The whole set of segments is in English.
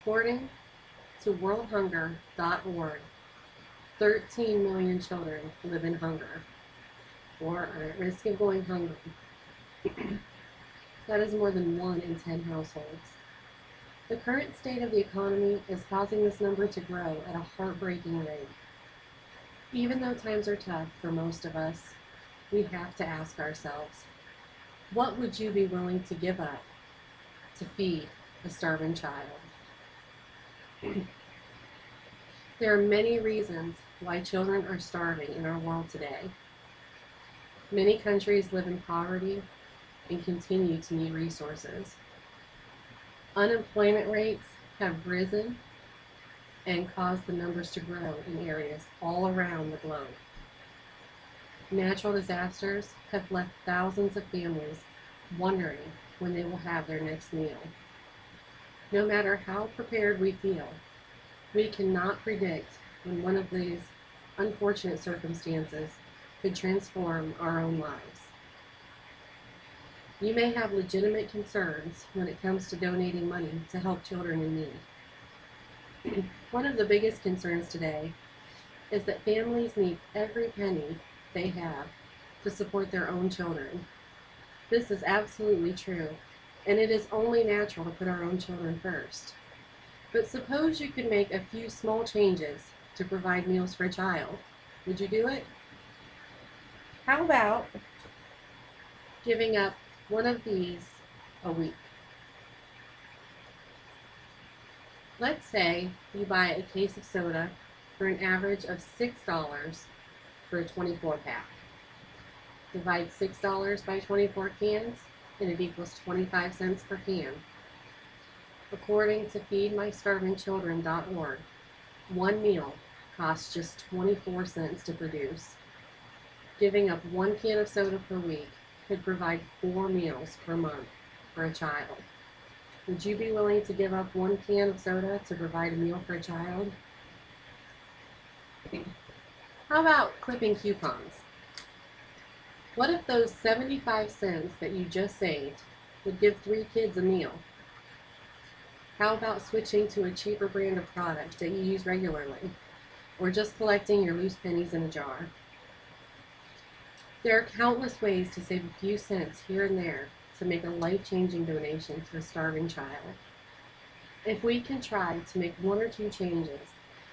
According to worldhunger.org, 13 million children live in hunger or are at risk of going hungry. That is more than 1 in 10 households. The current state of the economy is causing this number to grow at a heartbreaking rate. Even though times are tough for most of us, we have to ask ourselves, what would you be willing to give up to feed a starving child? There are many reasons why children are starving in our world today. Many countries live in poverty and continue to need resources. Unemployment rates have risen and caused the numbers to grow in areas all around the globe. Natural disasters have left thousands of families wondering when they will have their next meal. No matter how prepared we feel, we cannot predict when one of these unfortunate circumstances could transform our own lives. You may have legitimate concerns when it comes to donating money to help children in need. One of the biggest concerns today is that families need every penny they have to support their own children. This is absolutely true, and it is only natural to put our own children first. But suppose you could make a few small changes to provide meals for a child. Would you do it? How about giving up one of these a week? Let's say you buy a case of soda for an average of $6 for a 24-pack. Divide $6 by 24 cans, and it equals 25 cents per can. According to feedmystarvingchildren.org, one meal costs just 24 cents to produce. Giving up 1 can of soda per week could provide 4 meals per month for a child. Would you be willing to give up 1 can of soda to provide a meal for a child? How about clipping coupons? What if those 75 cents that you just saved would give 3 kids a meal? How about switching to a cheaper brand of product that you use regularly, or just collecting your loose pennies in a jar? There are countless ways to save a few cents here and there to make a life-changing donation to a starving child. If we can try to make 1 or 2 changes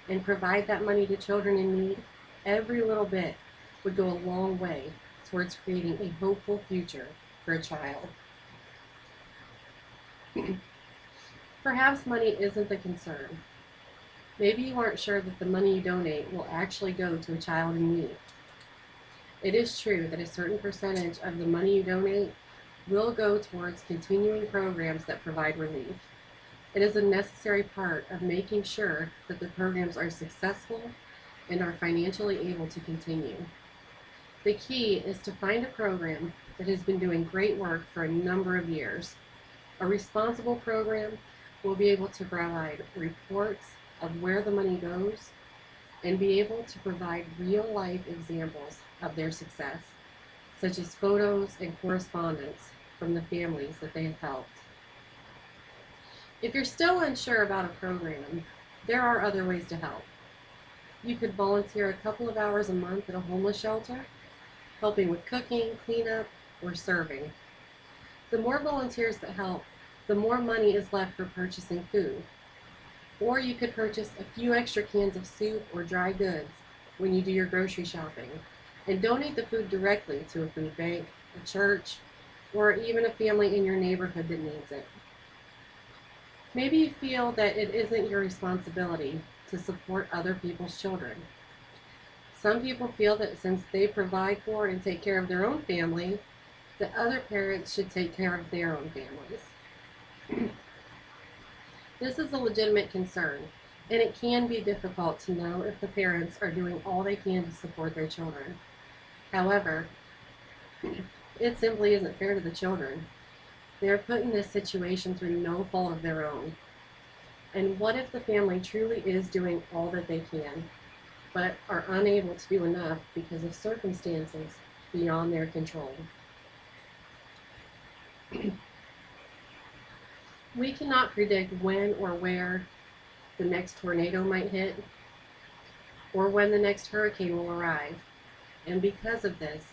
and provide that money to children in need, every little bit would go a long way towards creating a hopeful future for a child. Perhaps money isn't the concern. Maybe you aren't sure that the money you donate will actually go to a child in need. It is true that a certain percentage of the money you donate will go towards continuing programs that provide relief. It is a necessary part of making sure that the programs are successful and are financially able to continue. The key is to find a program that has been doing great work for a number of years. A responsible program will be able to provide reports of where the money goes and be able to provide real-life examples of their success, such as photos and correspondence from the families that they have helped. If you're still unsure about a program, there are other ways to help. You could volunteer a couple of hours a month at a homeless shelter, helping with cooking, cleanup, or serving. The more volunteers that help, the more money is left for purchasing food. Or you could purchase a few extra cans of soup or dry goods when you do your grocery shopping and donate the food directly to a food bank, a church, or even a family in your neighborhood that needs it. Maybe you feel that it isn't your responsibility to support other people's children. Some people feel that since they provide for and take care of their own family, that other parents should take care of their own families. This is a legitimate concern, and it can be difficult to know if the parents are doing all they can to support their children. However, it simply isn't fair to the children. They are put in this situation through no fault of their own. And what if the family truly is doing all that they can, but are unable to do enough because of circumstances beyond their control? We cannot predict when or where the next tornado might hit, or when the next hurricane will arrive. And because of this,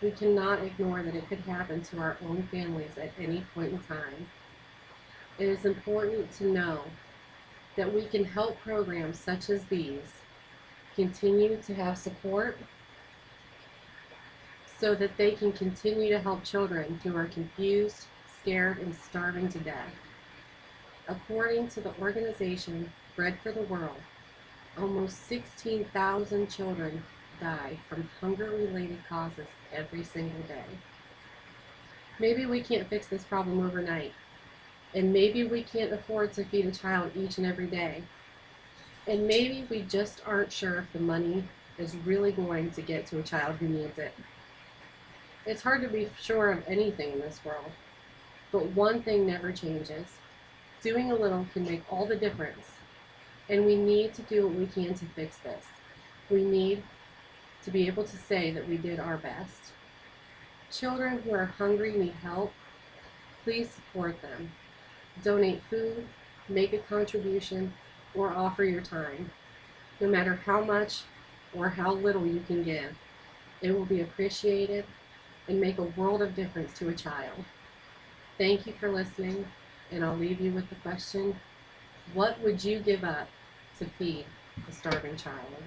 we cannot ignore that it could happen to our own families at any point in time. It is important to know that we can help programs such as these continue to have support so that they can continue to help children who are confused, scared, and starving to death. According to the organization Bread for the World, almost 16,000 children die from hunger-related causes every single day. Maybe we can't fix this problem overnight, and maybe we can't afford to feed a child each and every day, and maybe we just aren't sure if the money is really going to get to a child who needs it. It's hard to be sure of anything in this world, but one thing never changes. Doing a little can make all the difference, and we need to do what we can to fix this. We need to be able to say that we did our best. Children who are hungry need help. Please support them. Donate food, make a contribution, or offer your time. No matter how much or how little you can give, it will be appreciated and make a world of difference to a child. Thank you for listening, and I'll leave you with the question, what would you give up to feed a starving child?